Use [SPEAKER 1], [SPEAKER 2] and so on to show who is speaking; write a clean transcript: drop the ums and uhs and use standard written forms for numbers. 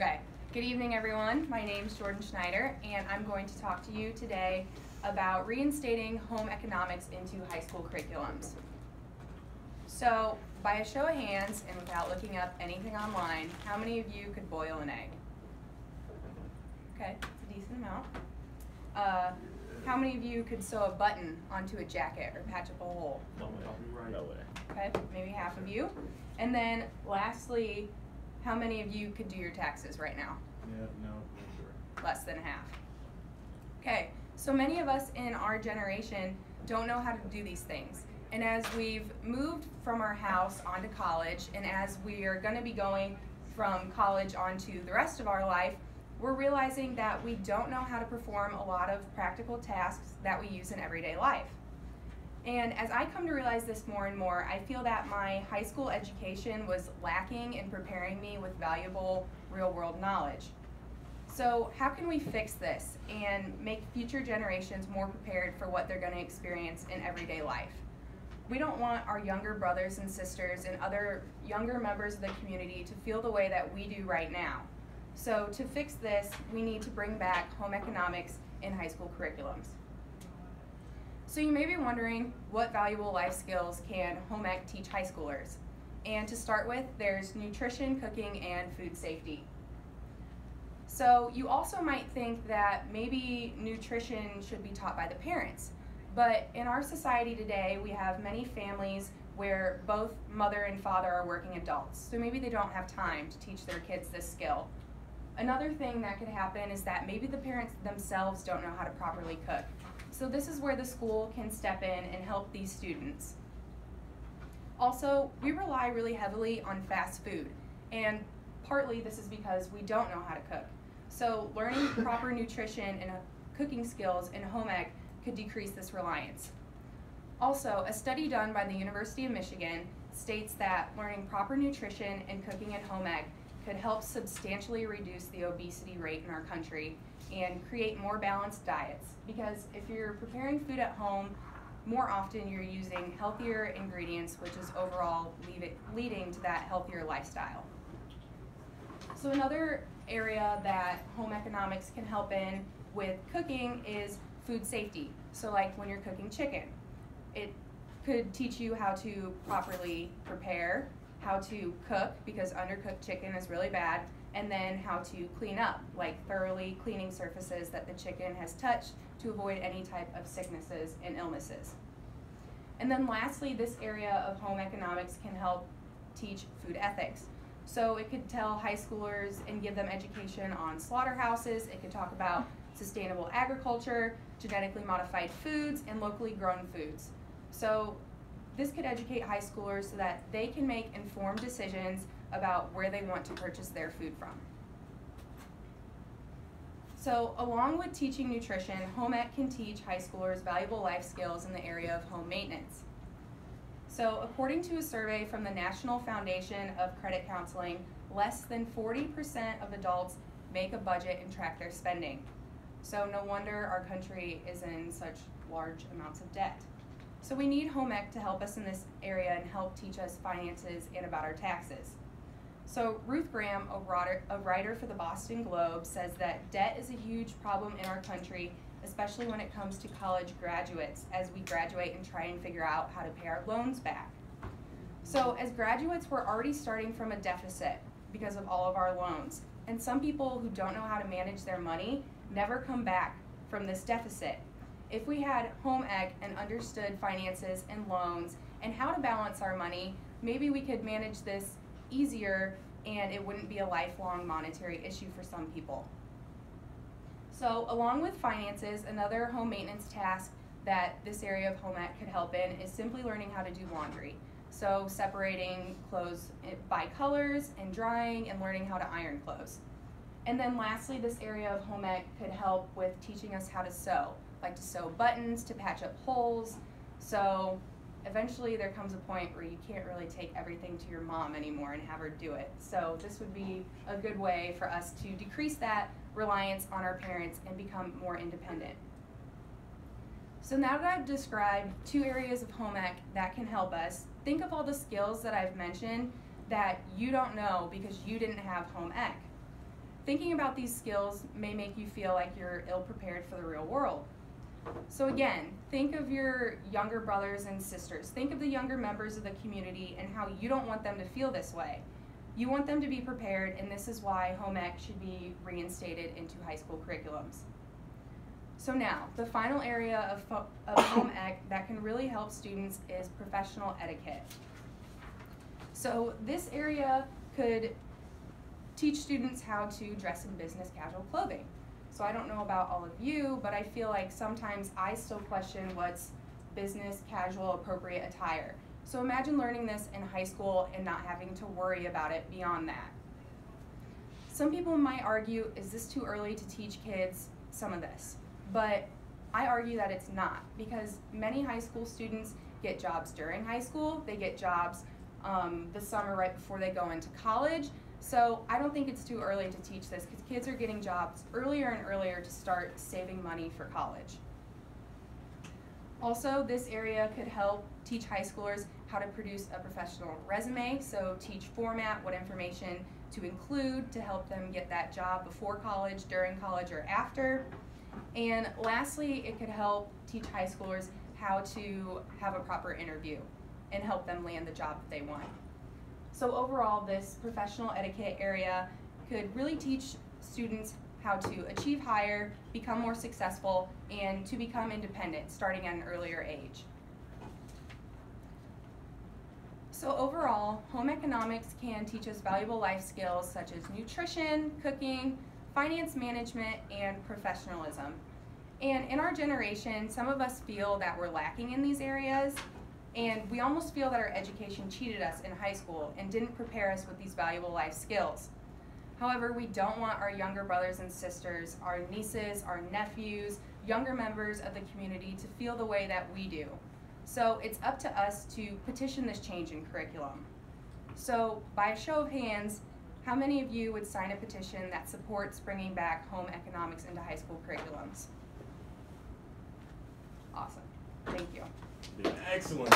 [SPEAKER 1] Okay, good evening everyone. My name is Jordan Schneider and I'm going to talk to you today about reinstating home economics into high school curriculums. So, by a show of hands and without looking up anything online, how many of you could boil an egg? Okay, it's a decent amount. How many of you could sew a button onto a jacket or patch up a hole?
[SPEAKER 2] No way.
[SPEAKER 1] Okay, maybe half of you. And then lastly, how many of you could do your taxes right now?
[SPEAKER 2] Yeah, no, not sure.
[SPEAKER 1] Less than half. Okay, so many of us in our generation don't know how to do these things. And as we've moved from our house onto college, and as we are going to be going from college onto the rest of our life, we're realizing that we don't know how to perform a lot of practical tasks that we use in everyday life. And as I come to realize this more and more, I feel that my high school education was lacking in preparing me with valuable real-world knowledge. So how can we fix this and make future generations more prepared for what they're going to experience in everyday life? We don't want our younger brothers and sisters and other younger members of the community to feel the way that we do right now. So to fix this, we need to bring back home economics in high school curriculums. So you may be wondering, what valuable life skills can home ec teach high schoolers? And to start with, there's nutrition, cooking, and food safety. So you also might think that maybe nutrition should be taught by the parents. But in our society today, we have many families where both mother and father are working adults. So maybe they don't have time to teach their kids this skill. Another thing that could happen is that maybe the parents themselves don't know how to properly cook. So this is where the school can step in and help these students. Also, we rely really heavily on fast food, and partly this is because we don't know how to cook. So learning proper nutrition and cooking skills in home ec could decrease this reliance. Also, a study done by the University of Michigan states that learning proper nutrition and cooking in home ec could help substantially reduce the obesity rate in our country and create more balanced diets. Because if you're preparing food at home, more often you're using healthier ingredients, which is overall leading to that healthier lifestyle. So another area that home economics can help in with cooking is food safety. So like when you're cooking chicken, it could teach you how to properly prepare, how to cook, because undercooked chicken is really bad, and then how to clean up, like thoroughly cleaning surfaces that the chicken has touched to avoid any type of sicknesses and illnesses. And then lastly, this area of home economics can help teach food ethics. So it could tell high schoolers and give them education on slaughterhouses. It could talk about sustainable agriculture, genetically modified foods, and locally grown foods. So this could educate high schoolers so that they can make informed decisions about where they want to purchase their food from. So along with teaching nutrition, home ec can teach high schoolers valuable life skills in the area of home maintenance. So according to a survey from the National Foundation of Credit Counseling, less than 40% of adults make a budget and track their spending. So no wonder our country is in such large amounts of debt. So we need home ec to help us in this area and help teach us finances and about our taxes. So Ruth Graham, a writer for the Boston Globe, says that debt is a huge problem in our country, especially when it comes to college graduates, as we graduate and try and figure out how to pay our loans back. So as graduates, we're already starting from a deficit because of all of our loans. And some people who don't know how to manage their money never come back from this deficit. If we had home ec and understood finances and loans and how to balance our money, maybe we could manage this easier and it wouldn't be a lifelong monetary issue for some people. So along with finances, another home maintenance task that this area of home ec could help in is simply learning how to do laundry. So separating clothes by colors and drying and learning how to iron clothes. And then lastly, this area of home ec could help with teaching us how to sew, like to sew buttons, to patch up holes. So eventually there comes a point where you can't really take everything to your mom anymore and have her do it. So this would be a good way for us to decrease that reliance on our parents and become more independent. So now that I've described two areas of home ec that can help us, think of all the skills that I've mentioned that you don't know because you didn't have home ec. thinking about these skills may make you feel like you're ill-prepared for the real world. So again, think of your younger brothers and sisters. Think of the younger members of the community and how you don't want them to feel this way. You want them to be prepared, and this is why home ec should be reinstated into high school curriculums. So now, the final area of home ec that can really help students is professional etiquette. So this area could teach students how to dress in business casual clothing. So I don't know about all of you, but I feel like sometimes I still question what's business casual appropriate attire. So imagine learning this in high school and not having to worry about it beyond that. Some people might argue, is this too early to teach kids some of this? But I argue that it's not, because many high school students get jobs during high school, they get jobs the summer right before they go into college. So I don't think it's too early to teach this, because kids are getting jobs earlier and earlier to start saving money for college. Also, this area could help teach high schoolers how to produce a professional resume, so teach format, what information to include to help them get that job before college, during college, or after. And lastly, it could help teach high schoolers how to have a proper interview and help them land the job that they want. So overall, this professional etiquette area could really teach students how to achieve higher, become more successful, and to become independent starting at an earlier age. So overall, home economics can teach us valuable life skills such as nutrition, cooking, finance management, and professionalism. And in our generation, some of us feel that we're lacking in these areas, and we almost feel that our education cheated us in high school and didn't prepare us with these valuable life skills. However, we don't want our younger brothers and sisters, our nieces, our nephews, younger members of the community to feel the way that we do. So it's up to us to petition this change in curriculum. So by a show of hands, how many of you would sign a petition that supports bringing back home economics into high school curriculums? Awesome. Thank you.
[SPEAKER 2] Excellent.